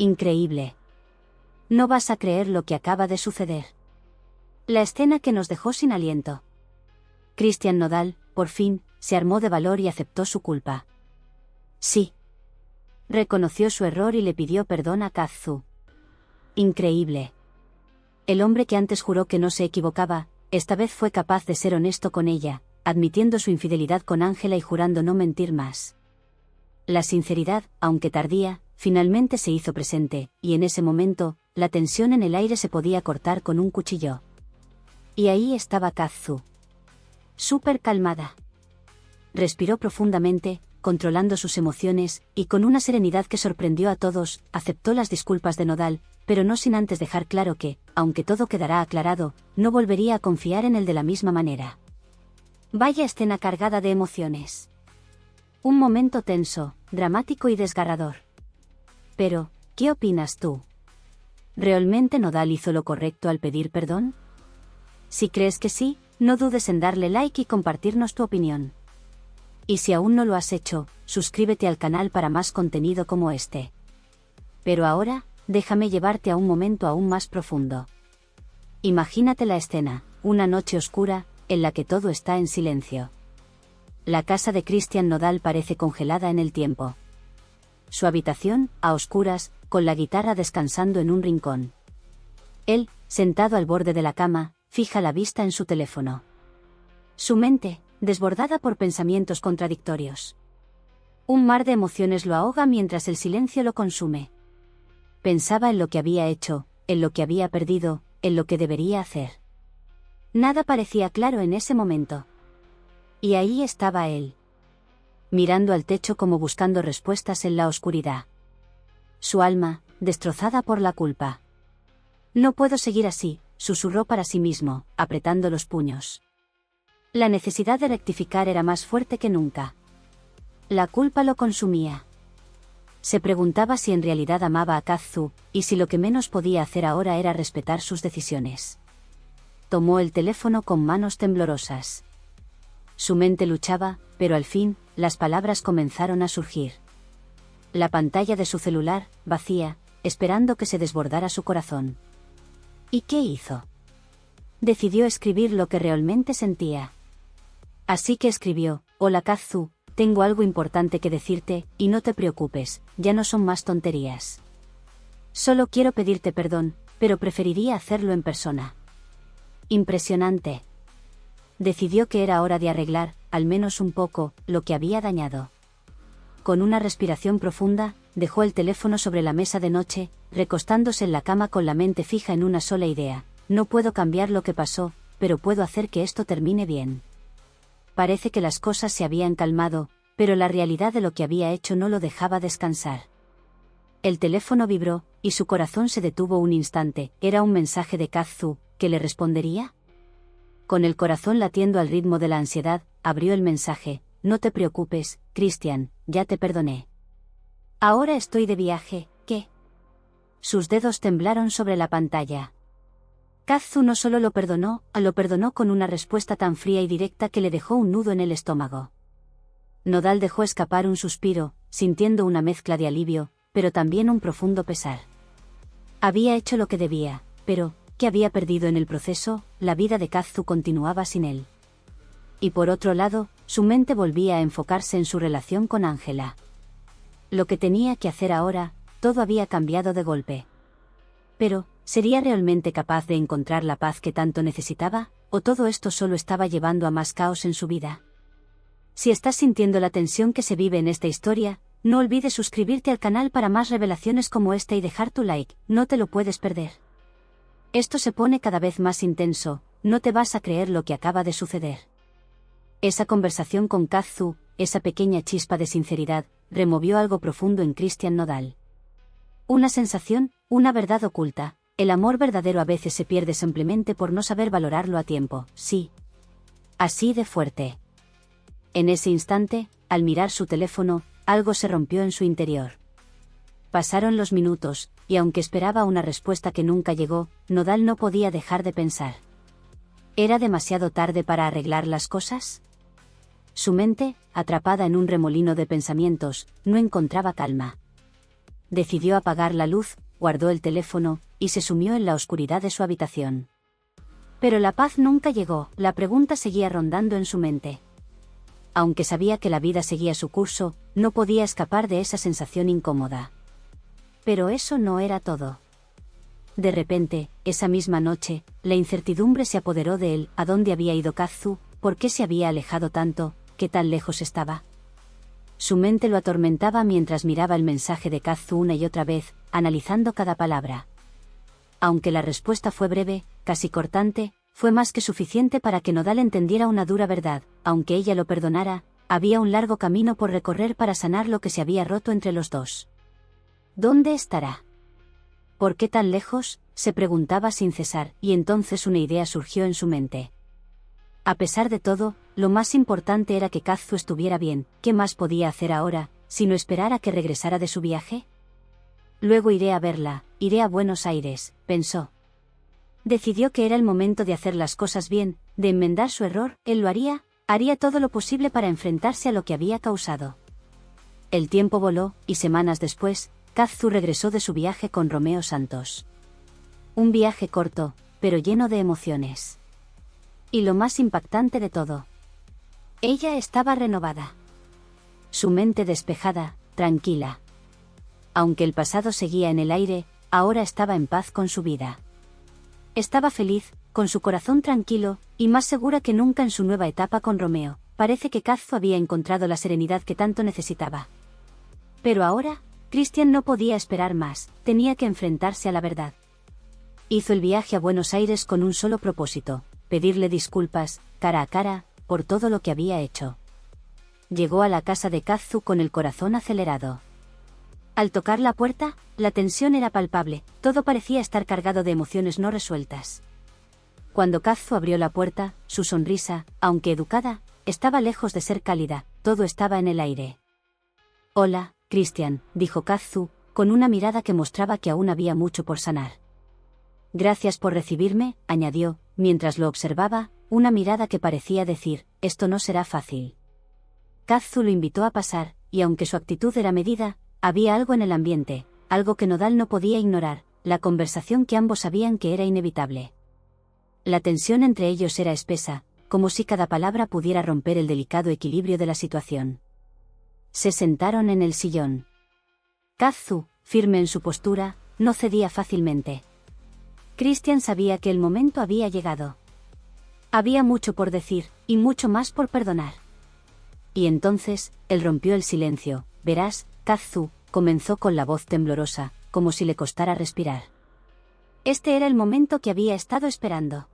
Increíble. No vas a creer lo que acaba de suceder. La escena que nos dejó sin aliento. Cristian Nodal, por fin, se armó de valor y aceptó su culpa. Sí. Reconoció su error y le pidió perdón a Kazu. Increíble. El hombre que antes juró que no se equivocaba, esta vez fue capaz de ser honesto con ella, admitiendo su infidelidad con Ángela y jurando no mentir más. La sinceridad, aunque tardía, finalmente se hizo presente, y en ese momento, la tensión en el aire se podía cortar con un cuchillo. Y ahí estaba Kazu. Súper calmada. Respiró profundamente, controlando sus emociones, y con una serenidad que sorprendió a todos, aceptó las disculpas de Nodal, pero no sin antes dejar claro que, aunque todo quedará aclarado, no volvería a confiar en él de la misma manera. Vaya escena cargada de emociones. Un momento tenso, dramático y desgarrador. Pero, ¿qué opinas tú? ¿Realmente Nodal hizo lo correcto al pedir perdón? Si crees que sí, no dudes en darle like y compartirnos tu opinión. Y si aún no lo has hecho, suscríbete al canal para más contenido como este. Pero ahora, déjame llevarte a un momento aún más profundo. Imagínate la escena, una noche oscura, en la que todo está en silencio. La casa de Cristian Nodal parece congelada en el tiempo. Su habitación, a oscuras, con la guitarra descansando en un rincón. Él, sentado al borde de la cama, fija la vista en su teléfono. Su mente, desbordada por pensamientos contradictorios. Un mar de emociones lo ahoga mientras el silencio lo consume. Pensaba en lo que había hecho, en lo que había perdido, en lo que debería hacer. Nada parecía claro en ese momento. Y ahí estaba él. Mirando al techo como buscando respuestas en la oscuridad. Su alma, destrozada por la culpa. No puedo seguir así, susurró para sí mismo, apretando los puños. La necesidad de rectificar era más fuerte que nunca. La culpa lo consumía. Se preguntaba si en realidad amaba a Kazu, y si lo que menos podía hacer ahora era respetar sus decisiones. Tomó el teléfono con manos temblorosas. Su mente luchaba, pero al fin, las palabras comenzaron a surgir. La pantalla de su celular, vacía, esperando que se desbordara su corazón. ¿Y qué hizo? Decidió escribir lo que realmente sentía. Así que escribió: Hola Kazu, tengo algo importante que decirte, y no te preocupes, ya no son más tonterías. Solo quiero pedirte perdón, pero preferiría hacerlo en persona. Impresionante. Decidió que era hora de arreglar, al menos un poco, lo que había dañado. Con una respiración profunda, dejó el teléfono sobre la mesa de noche, recostándose en la cama con la mente fija en una sola idea: no puedo cambiar lo que pasó, pero puedo hacer que esto termine bien. Parece que las cosas se habían calmado, pero la realidad de lo que había hecho no lo dejaba descansar. El teléfono vibró, y su corazón se detuvo un instante. ¿Era un mensaje de Kazu, que le respondería? Con el corazón latiendo al ritmo de la ansiedad, abrió el mensaje: no te preocupes, Cristian, ya te perdoné. Ahora estoy de viaje, ¿qué? Sus dedos temblaron sobre la pantalla. Kazu no solo lo perdonó con una respuesta tan fría y directa que le dejó un nudo en el estómago. Nodal dejó escapar un suspiro, sintiendo una mezcla de alivio, pero también un profundo pesar. Había hecho lo que debía, pero, ¿qué había perdido en el proceso? La vida de Kazu continuaba sin él. Y por otro lado, su mente volvía a enfocarse en su relación con Ángela. Lo que tenía que hacer ahora, todo había cambiado de golpe. Pero, ¿sería realmente capaz de encontrar la paz que tanto necesitaba, o todo esto solo estaba llevando a más caos en su vida? Si estás sintiendo la tensión que se vive en esta historia, no olvides suscribirte al canal para más revelaciones como esta y dejar tu like, no te lo puedes perder. Esto se pone cada vez más intenso, no te vas a creer lo que acaba de suceder. Esa conversación con Kazu, esa pequeña chispa de sinceridad, removió algo profundo en Cristian Nodal. Una sensación, una verdad oculta. El amor verdadero a veces se pierde simplemente por no saber valorarlo a tiempo, sí. Así de fuerte. En ese instante, al mirar su teléfono, algo se rompió en su interior. Pasaron los minutos, y aunque esperaba una respuesta que nunca llegó, Nodal no podía dejar de pensar. ¿Era demasiado tarde para arreglar las cosas? Su mente, atrapada en un remolino de pensamientos, no encontraba calma. decidió apagar la luz, guardó el teléfono, y se sumió en la oscuridad de su habitación. Pero la paz nunca llegó, la pregunta seguía rondando en su mente. Aunque sabía que la vida seguía su curso, no podía escapar de esa sensación incómoda. Pero eso no era todo. De repente, esa misma noche, la incertidumbre se apoderó de él. ¿A dónde había ido Kazu? ¿Por qué se había alejado tanto? ¿Qué tan lejos estaba? Su mente lo atormentaba mientras miraba el mensaje de Kazu una y otra vez, analizando cada palabra. Aunque la respuesta fue breve, casi cortante, fue más que suficiente para que Nodal entendiera una dura verdad. Aunque ella lo perdonara, había un largo camino por recorrer para sanar lo que se había roto entre los dos. ¿Dónde estará? ¿Por qué tan lejos?, se preguntaba sin cesar, y entonces una idea surgió en su mente. A pesar de todo, lo más importante era que Kazu estuviera bien. ¿Qué más podía hacer ahora, sino esperar a que regresara de su viaje? Luego iré a verla, iré a Buenos Aires, pensó. Decidió que era el momento de hacer las cosas bien, de enmendar su error. Él lo haría todo lo posible para enfrentarse a lo que había causado. El tiempo voló, y semanas después, Kazu regresó de su viaje con Romeo Santos. Un viaje corto, pero lleno de emociones. Y lo más impactante de todo. Ella estaba renovada. Su mente despejada, tranquila. Aunque el pasado seguía en el aire, ahora estaba en paz con su vida. Estaba feliz, con su corazón tranquilo, y más segura que nunca en su nueva etapa con Romeo. Parece que Kazu había encontrado la serenidad que tanto necesitaba. Pero ahora, Christian no podía esperar más, tenía que enfrentarse a la verdad. Hizo el viaje a Buenos Aires con un solo propósito: pedirle disculpas, cara a cara, por todo lo que había hecho. Llegó a la casa de Kazu con el corazón acelerado. Al tocar la puerta, la tensión era palpable, todo parecía estar cargado de emociones no resueltas. Cuando Kazu abrió la puerta, su sonrisa, aunque educada, estaba lejos de ser cálida, todo estaba en el aire. «Hola, Christian», dijo Kazu, con una mirada que mostraba que aún había mucho por sanar. «Gracias por recibirme», añadió, mientras lo observaba, una mirada que parecía decir: «Esto no será fácil». Kazu lo invitó a pasar, y aunque su actitud era medida, había algo en el ambiente, algo que Nodal no podía ignorar, la conversación que ambos sabían que era inevitable. La tensión entre ellos era espesa, como si cada palabra pudiera romper el delicado equilibrio de la situación. Se sentaron en el sillón. Kazu, firme en su postura, no cedía fácilmente. Christian sabía que el momento había llegado. Había mucho por decir, y mucho más por perdonar. Y entonces, él rompió el silencio. «Verás, Kazu», comenzó con la voz temblorosa, como si le costara respirar. Este era el momento que había estado esperando.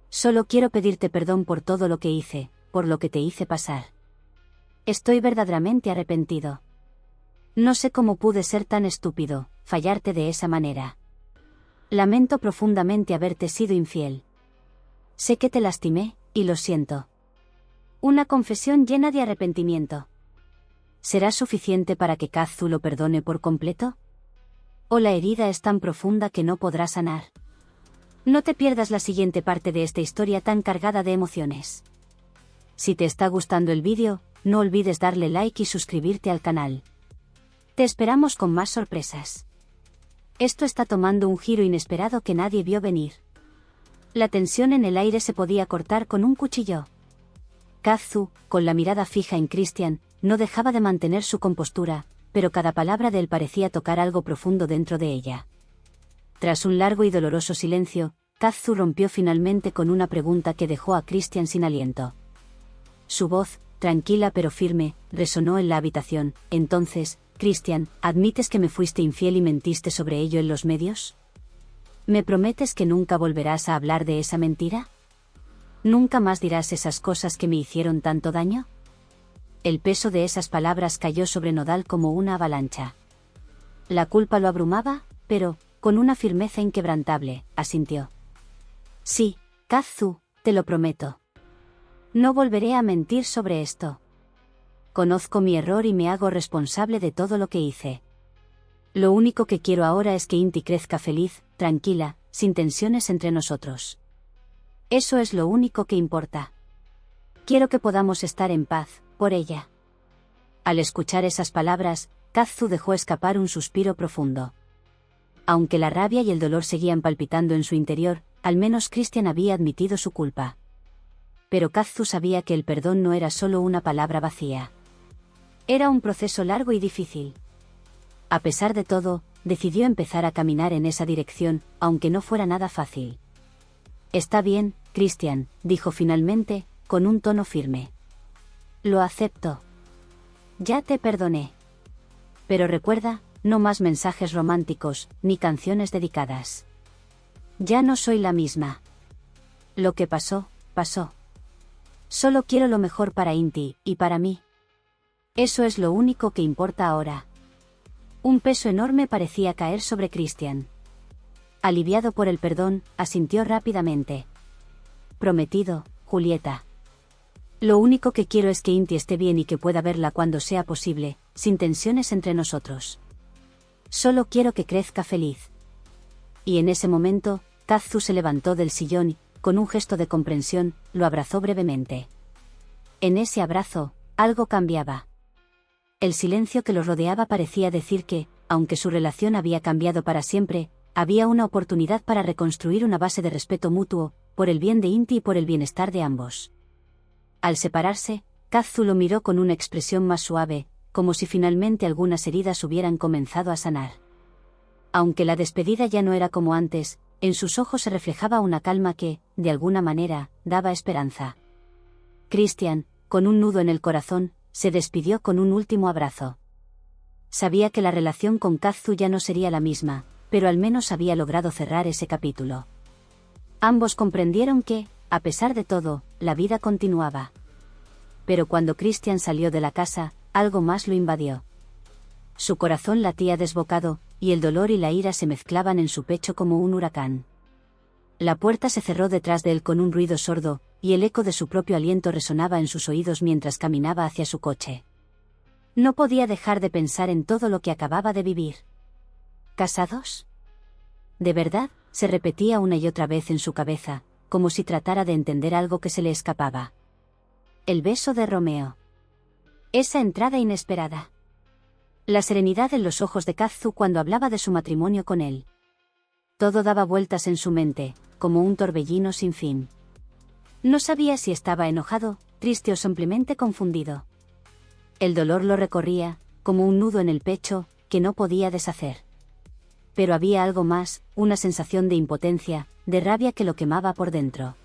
«Solo quiero pedirte perdón por todo lo que hice, por lo que te hice pasar. Estoy verdaderamente arrepentido. No sé cómo pude ser tan estúpido, fallarte de esa manera. Lamento profundamente haberte sido infiel. Sé que te lastimé, y lo siento». Una confesión llena de arrepentimiento. ¿Será suficiente para que Kazu lo perdone por completo? ¿O la herida es tan profunda que no podrá sanar? No te pierdas la siguiente parte de esta historia tan cargada de emociones. Si te está gustando el vídeo, no olvides darle like y suscribirte al canal. Te esperamos con más sorpresas. Esto está tomando un giro inesperado que nadie vio venir. La tensión en el aire se podía cortar con un cuchillo. Kazu, con la mirada fija en Christian, no dejaba de mantener su compostura, pero cada palabra de él parecía tocar algo profundo dentro de ella. Tras un largo y doloroso silencio, Kazu rompió finalmente con una pregunta que dejó a Christian sin aliento. Su voz, tranquila pero firme, resonó en la habitación. «Entonces, Christian, ¿admites que me fuiste infiel y mentiste sobre ello en los medios? ¿Me prometes que nunca volverás a hablar de esa mentira? ¿Nunca más dirás esas cosas que me hicieron tanto daño?» El peso de esas palabras cayó sobre Nodal como una avalancha. La culpa lo abrumaba, pero, con una firmeza inquebrantable, asintió. «Sí, Kazu, te lo prometo. No volveré a mentir sobre esto. Conozco mi error y me hago responsable de todo lo que hice. Lo único que quiero ahora es que Inti crezca feliz, tranquila, sin tensiones entre nosotros. Eso es lo único que importa. Quiero que podamos estar en paz, por ella». Al escuchar esas palabras, Kazu dejó escapar un suspiro profundo. Aunque la rabia y el dolor seguían palpitando en su interior, al menos Christian había admitido su culpa. Pero Kazu sabía que el perdón no era solo una palabra vacía. Era un proceso largo y difícil. A pesar de todo, decidió empezar a caminar en esa dirección, aunque no fuera nada fácil. «Está bien, Christian», dijo finalmente, con un tono firme. «Lo acepto. Ya te perdoné. Pero recuerda, no más mensajes románticos, ni canciones dedicadas. Ya no soy la misma. Lo que pasó, pasó. Solo quiero lo mejor para Inti, y para mí. Eso es lo único que importa ahora». Un peso enorme parecía caer sobre Christian. Aliviado por el perdón, asintió rápidamente. «Prometido, Julieta. Lo único que quiero es que Inti esté bien y que pueda verla cuando sea posible, sin tensiones entre nosotros. Solo quiero que crezca feliz». Y en ese momento, Kazu se levantó del sillón y, con un gesto de comprensión, lo abrazó brevemente. En ese abrazo, algo cambiaba. El silencio que los rodeaba parecía decir que, aunque su relación había cambiado para siempre, había una oportunidad para reconstruir una base de respeto mutuo, por el bien de Inti y por el bienestar de ambos. Al separarse, Kazu lo miró con una expresión más suave, como si finalmente algunas heridas hubieran comenzado a sanar. Aunque la despedida ya no era como antes, en sus ojos se reflejaba una calma que, de alguna manera, daba esperanza. Christian, con un nudo en el corazón, se despidió con un último abrazo. Sabía que la relación con Kazu ya no sería la misma, pero al menos había logrado cerrar ese capítulo. Ambos comprendieron que, a pesar de todo, la vida continuaba. Pero cuando Christian salió de la casa, algo más lo invadió. Su corazón latía desbocado, y el dolor y la ira se mezclaban en su pecho como un huracán. La puerta se cerró detrás de él con un ruido sordo, y el eco de su propio aliento resonaba en sus oídos mientras caminaba hacia su coche. No podía dejar de pensar en todo lo que acababa de vivir. ¿Casados? ¿De verdad?, se repetía una y otra vez en su cabeza, como si tratara de entender algo que se le escapaba. El beso de Romeo. Esa entrada inesperada. La serenidad en los ojos de Kazu cuando hablaba de su matrimonio con él. Todo daba vueltas en su mente, como un torbellino sin fin. No sabía si estaba enojado, triste o simplemente confundido. El dolor lo recorría, como un nudo en el pecho, que no podía deshacer. Pero había algo más, una sensación de impotencia, de rabia que lo quemaba por dentro.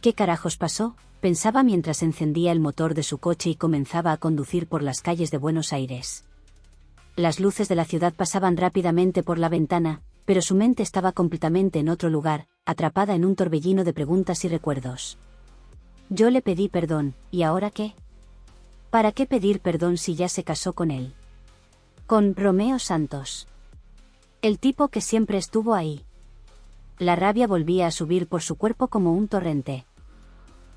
¿Qué carajos pasó?, pensaba mientras encendía el motor de su coche y comenzaba a conducir por las calles de Buenos Aires. Las luces de la ciudad pasaban rápidamente por la ventana, pero su mente estaba completamente en otro lugar, atrapada en un torbellino de preguntas y recuerdos. Yo le pedí perdón, ¿y ahora qué? ¿Para qué pedir perdón si ya se casó con él? Con Romeo Santos. El tipo que siempre estuvo ahí. La rabia volvía a subir por su cuerpo como un torrente.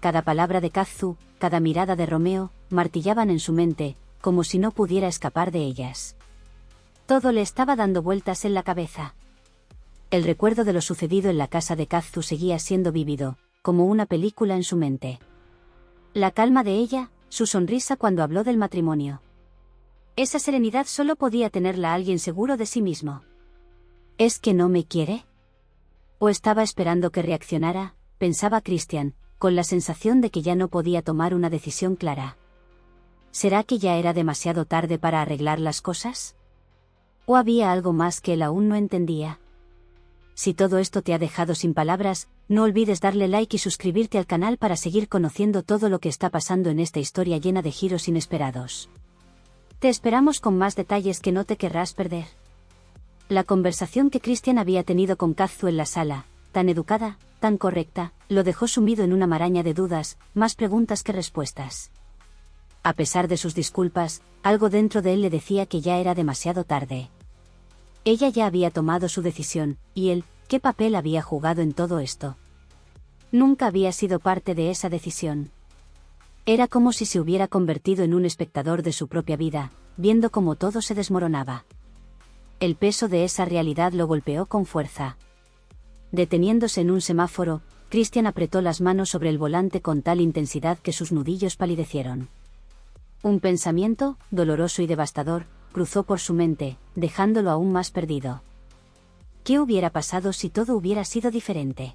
Cada palabra de Kazu, cada mirada de Romeo, martillaban en su mente, como si no pudiera escapar de ellas. Todo le estaba dando vueltas en la cabeza. El recuerdo de lo sucedido en la casa de Kazu seguía siendo vívido, como una película en su mente. La calma de ella, su sonrisa cuando habló del matrimonio. Esa serenidad solo podía tenerla alguien seguro de sí mismo. ¿Es que no me quiere? ¿O estaba esperando que reaccionara?, pensaba Christian, con la sensación de que ya no podía tomar una decisión clara. ¿Será que ya era demasiado tarde para arreglar las cosas? ¿O había algo más que él aún no entendía? Si todo esto te ha dejado sin palabras, no olvides darle like y suscribirte al canal para seguir conociendo todo lo que está pasando en esta historia llena de giros inesperados. Te esperamos con más detalles que no te querrás perder. La conversación que Christian había tenido con Kazu en la sala, tan educada, tan correcta, lo dejó sumido en una maraña de dudas, más preguntas que respuestas. A pesar de sus disculpas, algo dentro de él le decía que ya era demasiado tarde. Ella ya había tomado su decisión, y él, ¿qué papel había jugado en todo esto? Nunca había sido parte de esa decisión. Era como si se hubiera convertido en un espectador de su propia vida, viendo cómo todo se desmoronaba. El peso de esa realidad lo golpeó con fuerza. Deteniéndose en un semáforo, Christian apretó las manos sobre el volante con tal intensidad que sus nudillos palidecieron. Un pensamiento, doloroso y devastador, cruzó por su mente, dejándolo aún más perdido. ¿Qué hubiera pasado si todo hubiera sido diferente?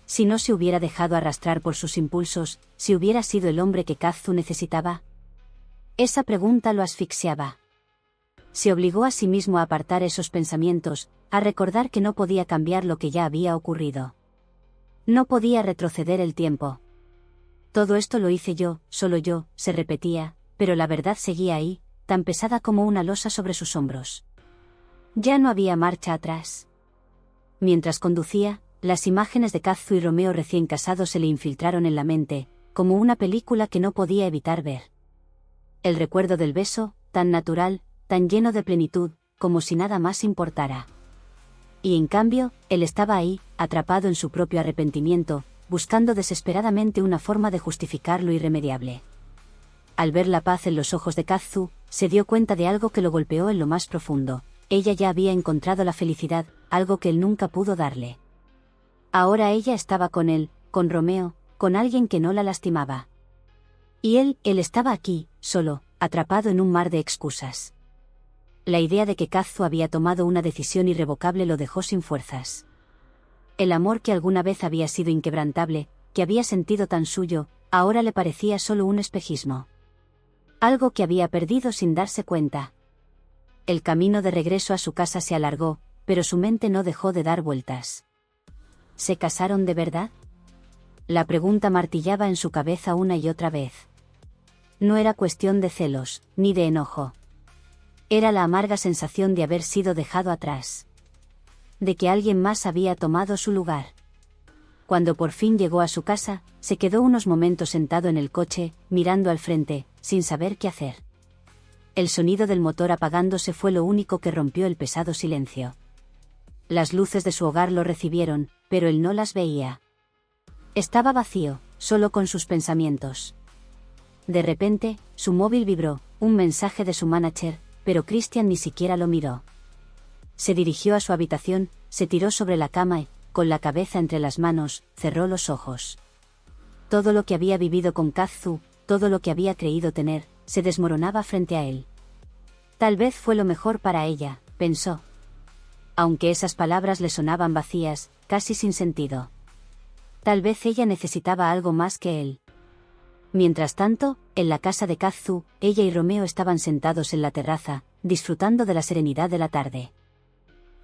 Si no se hubiera dejado arrastrar por sus impulsos, si hubiera sido el hombre que Kazu necesitaba. Esa pregunta lo asfixiaba. Se obligó a sí mismo a apartar esos pensamientos, a recordar que no podía cambiar lo que ya había ocurrido. No podía retroceder el tiempo. Todo esto lo hice yo, solo yo, se repetía, pero la verdad seguía ahí, tan pesada como una losa sobre sus hombros. Ya no había marcha atrás. Mientras conducía, las imágenes de Kazu y Romeo recién casados se le infiltraron en la mente, como una película que no podía evitar ver. El recuerdo del beso, tan natural, tan lleno de plenitud, como si nada más importara. Y en cambio, él estaba ahí, atrapado en su propio arrepentimiento, buscando desesperadamente una forma de justificar lo irremediable. Al ver la paz en los ojos de Kazu, se dio cuenta de algo que lo golpeó en lo más profundo. Ella ya había encontrado la felicidad, algo que él nunca pudo darle. Ahora ella estaba con él, con Romeo, con alguien que no la lastimaba. Y él estaba aquí, solo, atrapado en un mar de excusas. La idea de que Kazu había tomado una decisión irrevocable lo dejó sin fuerzas. El amor que alguna vez había sido inquebrantable, que había sentido tan suyo, ahora le parecía solo un espejismo. Algo que había perdido sin darse cuenta. El camino de regreso a su casa se alargó, pero su mente no dejó de dar vueltas. ¿Se casaron de verdad? La pregunta martillaba en su cabeza una y otra vez. No era cuestión de celos, ni de enojo. Era la amarga sensación de haber sido dejado atrás. De que alguien más había tomado su lugar. Cuando por fin llegó a su casa, se quedó unos momentos sentado en el coche, mirando al frente, sin saber qué hacer. El sonido del motor apagándose fue lo único que rompió el pesado silencio. Las luces de su hogar lo recibieron, pero él no las veía. Estaba vacío, solo con sus pensamientos. De repente, su móvil vibró, un mensaje de su manager, pero Christian ni siquiera lo miró. Se dirigió a su habitación, se tiró sobre la cama y, con la cabeza entre las manos, cerró los ojos. Todo lo que había vivido con Kazu, todo lo que había creído tener, se desmoronaba frente a él. Tal vez fue lo mejor para ella, pensó. Aunque esas palabras le sonaban vacías, casi sin sentido. Tal vez ella necesitaba algo más que él. Mientras tanto, en la casa de Kazu, ella y Romeo estaban sentados en la terraza, disfrutando de la serenidad de la tarde.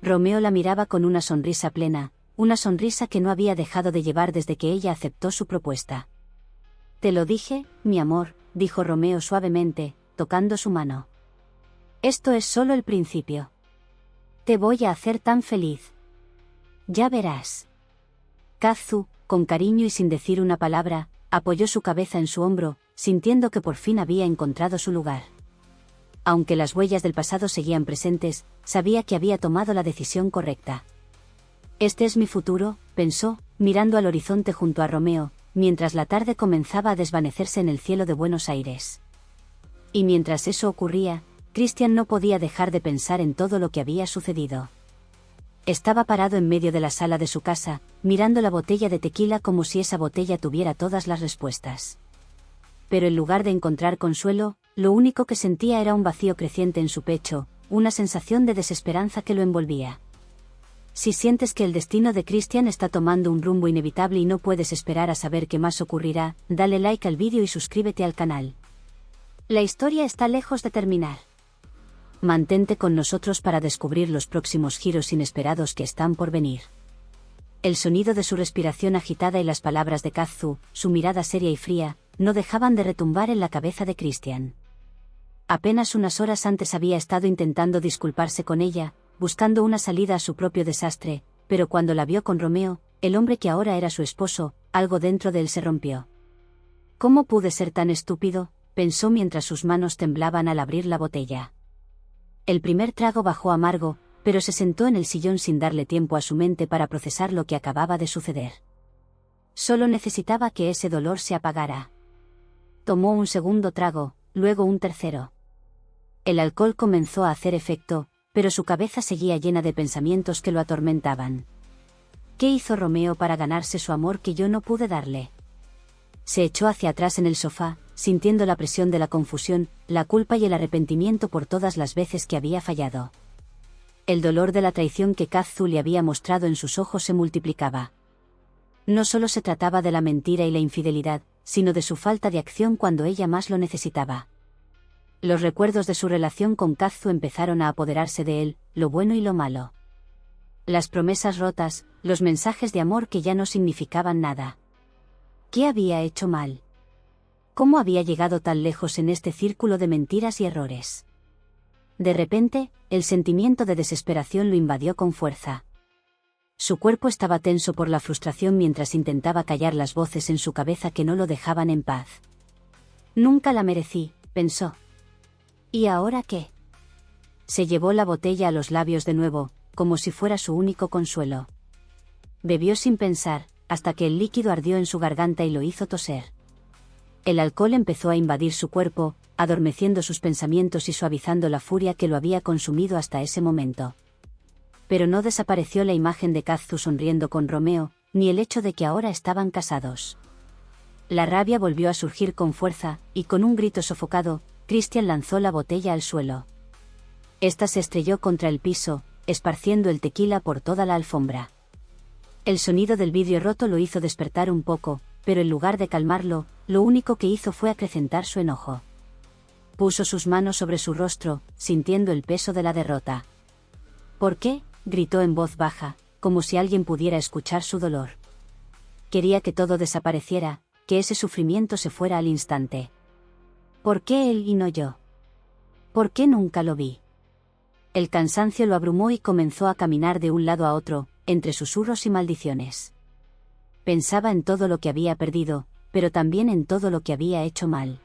Romeo la miraba con una sonrisa plena, una sonrisa que no había dejado de llevar desde que ella aceptó su propuesta. «Te lo dije, mi amor», dijo Romeo suavemente, tocando su mano. «Esto es solo el principio. Te voy a hacer tan feliz. Ya verás». Kazu, con cariño y sin decir una palabra, apoyó su cabeza en su hombro, sintiendo que por fin había encontrado su lugar. Aunque las huellas del pasado seguían presentes, sabía que había tomado la decisión correcta. «Este es mi futuro», pensó, mirando al horizonte junto a Romeo, mientras la tarde comenzaba a desvanecerse en el cielo de Buenos Aires. Y mientras eso ocurría, Christian no podía dejar de pensar en todo lo que había sucedido. Estaba parado en medio de la sala de su casa, mirando la botella de tequila como si esa botella tuviera todas las respuestas. Pero en lugar de encontrar consuelo, lo único que sentía era un vacío creciente en su pecho, una sensación de desesperanza que lo envolvía. Si sientes que el destino de Christian está tomando un rumbo inevitable y no puedes esperar a saber qué más ocurrirá, dale like al vídeo y suscríbete al canal. La historia está lejos de terminar. Mantente con nosotros para descubrir los próximos giros inesperados que están por venir. El sonido de su respiración agitada y las palabras de Kazu, su mirada seria y fría, no dejaban de retumbar en la cabeza de Christian. Apenas unas horas antes había estado intentando disculparse con ella, buscando una salida a su propio desastre, pero cuando la vio con Romeo, el hombre que ahora era su esposo, algo dentro de él se rompió. ¿Cómo pude ser tan estúpido?, pensó mientras sus manos temblaban al abrir la botella. El primer trago bajó amargo, pero se sentó en el sillón sin darle tiempo a su mente para procesar lo que acababa de suceder. Solo necesitaba que ese dolor se apagara. Tomó un segundo trago, luego un tercero. El alcohol comenzó a hacer efecto, pero su cabeza seguía llena de pensamientos que lo atormentaban. ¿Qué hizo Romeo para ganarse su amor que yo no pude darle? Se echó hacia atrás en el sofá, sintiendo la presión de la confusión, la culpa y el arrepentimiento por todas las veces que había fallado. El dolor de la traición que Kazu le había mostrado en sus ojos se multiplicaba. No solo se trataba de la mentira y la infidelidad, sino de su falta de acción cuando ella más lo necesitaba. Los recuerdos de su relación con Kazu empezaron a apoderarse de él, lo bueno y lo malo. Las promesas rotas, los mensajes de amor que ya no significaban nada. ¿Qué había hecho mal? ¿Cómo había llegado tan lejos en este círculo de mentiras y errores? De repente, el sentimiento de desesperación lo invadió con fuerza. Su cuerpo estaba tenso por la frustración mientras intentaba callar las voces en su cabeza que no lo dejaban en paz. Nunca la merecí, pensó. ¿Y ahora qué? Se llevó la botella a los labios de nuevo, como si fuera su único consuelo. Bebió sin pensar, hasta que el líquido ardió en su garganta y lo hizo toser. El alcohol empezó a invadir su cuerpo, adormeciendo sus pensamientos y suavizando la furia que lo había consumido hasta ese momento. Pero no desapareció la imagen de Kazu sonriendo con Romeo, ni el hecho de que ahora estaban casados. La rabia volvió a surgir con fuerza, y con un grito sofocado, Christian lanzó la botella al suelo. Esta se estrelló contra el piso, esparciendo el tequila por toda la alfombra. El sonido del vidrio roto lo hizo despertar un poco, pero en lugar de calmarlo, lo único que hizo fue acrecentar su enojo. Puso sus manos sobre su rostro, sintiendo el peso de la derrota. ¿Por qué?, gritó en voz baja, como si alguien pudiera escuchar su dolor. Quería que todo desapareciera, que ese sufrimiento se fuera al instante. ¿Por qué él y no yo? ¿Por qué nunca lo vi? El cansancio lo abrumó y comenzó a caminar de un lado a otro, entre susurros y maldiciones. Pensaba en todo lo que había perdido, pero también en todo lo que había hecho mal.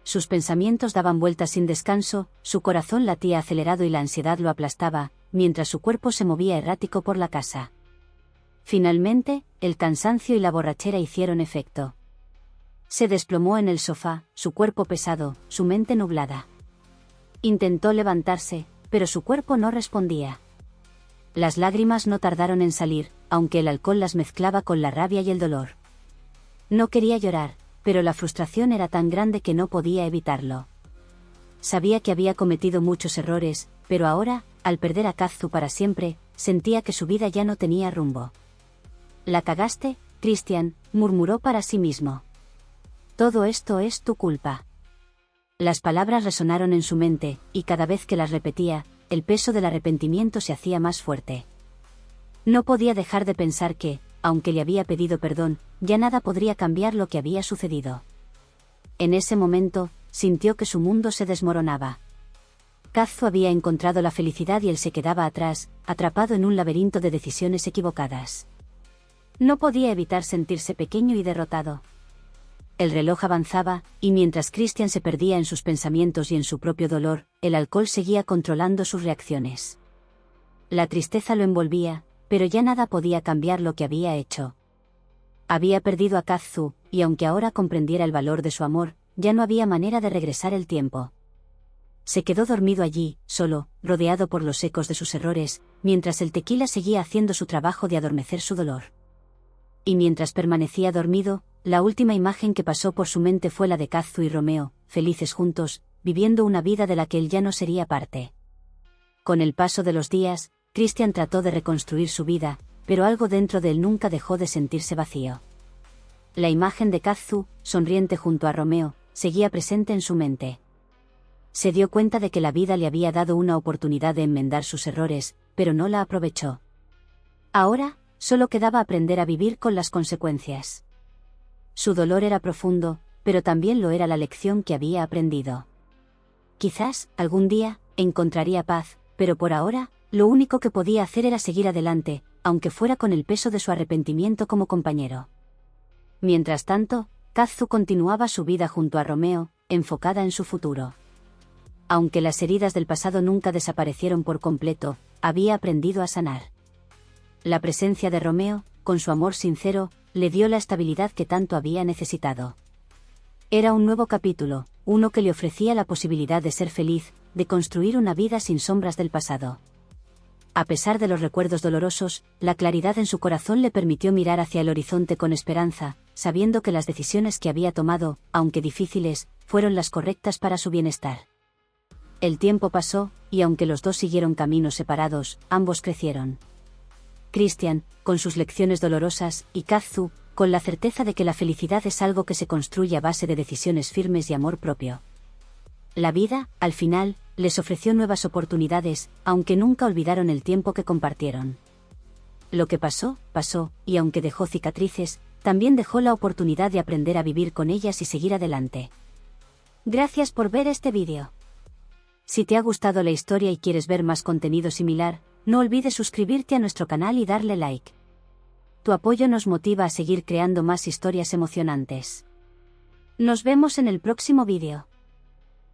Sus pensamientos daban vueltas sin descanso, su corazón latía acelerado y la ansiedad lo aplastaba, mientras su cuerpo se movía errático por la casa. Finalmente, el cansancio y la borrachera hicieron efecto. Se desplomó en el sofá, su cuerpo pesado, su mente nublada. Intentó levantarse, pero su cuerpo no respondía. Las lágrimas no tardaron en salir, aunque el alcohol las mezclaba con la rabia y el dolor. No quería llorar, pero la frustración era tan grande que no podía evitarlo. Sabía que había cometido muchos errores, pero ahora, al perder a Kazu para siempre, sentía que su vida ya no tenía rumbo. «La cagaste, Christian», murmuró para sí mismo. «Todo esto es tu culpa». Las palabras resonaron en su mente, y cada vez que las repetía, el peso del arrepentimiento se hacía más fuerte. No podía dejar de pensar que, aunque le había pedido perdón, ya nada podría cambiar lo que había sucedido. En ese momento, sintió que su mundo se desmoronaba. Kazu había encontrado la felicidad y él se quedaba atrás, atrapado en un laberinto de decisiones equivocadas. No podía evitar sentirse pequeño y derrotado. El reloj avanzaba, y mientras Christian se perdía en sus pensamientos y en su propio dolor, el alcohol seguía controlando sus reacciones. La tristeza lo envolvía, pero ya nada podía cambiar lo que había hecho. Había perdido a Kazu, y aunque ahora comprendiera el valor de su amor, ya no había manera de regresar el tiempo. Se quedó dormido allí, solo, rodeado por los ecos de sus errores, mientras el tequila seguía haciendo su trabajo de adormecer su dolor. Y mientras permanecía dormido, la última imagen que pasó por su mente fue la de Kazu y Romeo, felices juntos, viviendo una vida de la que él ya no sería parte. Con el paso de los días, Christian trató de reconstruir su vida, pero algo dentro de él nunca dejó de sentirse vacío. La imagen de Kazu, sonriente junto a Romeo, seguía presente en su mente. Se dio cuenta de que la vida le había dado una oportunidad de enmendar sus errores, pero no la aprovechó. Ahora, solo quedaba aprender a vivir con las consecuencias. Su dolor era profundo, pero también lo era la lección que había aprendido. Quizás, algún día, encontraría paz, pero por ahora, lo único que podía hacer era seguir adelante, aunque fuera con el peso de su arrepentimiento como compañero. Mientras tanto, Kazu continuaba su vida junto a Romeo, enfocada en su futuro. Aunque las heridas del pasado nunca desaparecieron por completo, había aprendido a sanar. La presencia de Romeo, con su amor sincero, le dio la estabilidad que tanto había necesitado. Era un nuevo capítulo, uno que le ofrecía la posibilidad de ser feliz, de construir una vida sin sombras del pasado. A pesar de los recuerdos dolorosos, la claridad en su corazón le permitió mirar hacia el horizonte con esperanza, sabiendo que las decisiones que había tomado, aunque difíciles, fueron las correctas para su bienestar. El tiempo pasó, y aunque los dos siguieron caminos separados, ambos crecieron. Christian, con sus lecciones dolorosas, y Kazu, con la certeza de que la felicidad es algo que se construye a base de decisiones firmes y amor propio. La vida, al final, les ofreció nuevas oportunidades, aunque nunca olvidaron el tiempo que compartieron. Lo que pasó, pasó, y aunque dejó cicatrices, también dejó la oportunidad de aprender a vivir con ellas y seguir adelante. Gracias por ver este vídeo. Si te ha gustado la historia y quieres ver más contenido similar, no olvides suscribirte a nuestro canal y darle like. Tu apoyo nos motiva a seguir creando más historias emocionantes. Nos vemos en el próximo vídeo.